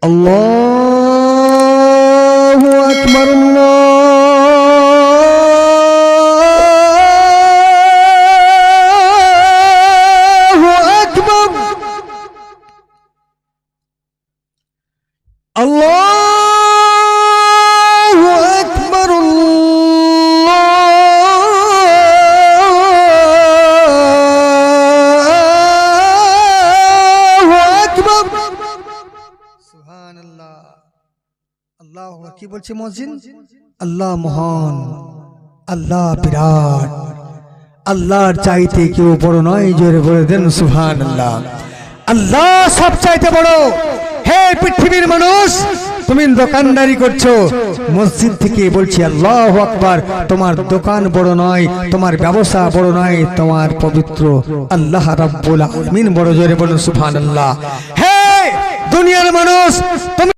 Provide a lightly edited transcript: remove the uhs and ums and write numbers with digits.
আল্লাহু আকবার, আল্লাহু আকবার, আল্লাহু আকবার, আল্লাহু আকবার। সুবহানাল্লাহ। আল্লাহু আকবার। কি বলছে মুয়াজ্জিন? আল্লাহ মহান, আল্লাহ বিরাট, আল্লাহর চাইতে কেউ বড় নয়। জোরে বলে দেন সুবহানাল্লাহ। আল্লাহ সব চাইতে বড়। হে পৃথিবীর মানুষ, তুমি দোকানদারি করছো, মসজিদ থেকে বলছি আল্লাহু আকবার। তোমার দোকান বড় নয়, তোমার ব্যবসা বড় নয়, তোমার পবিত্র আল্লাহ রাব্বুল আলামিন বড়। জোরে বলুন সুবহানাল্লাহ। হে দুনিয়ার মানুষ, তুমি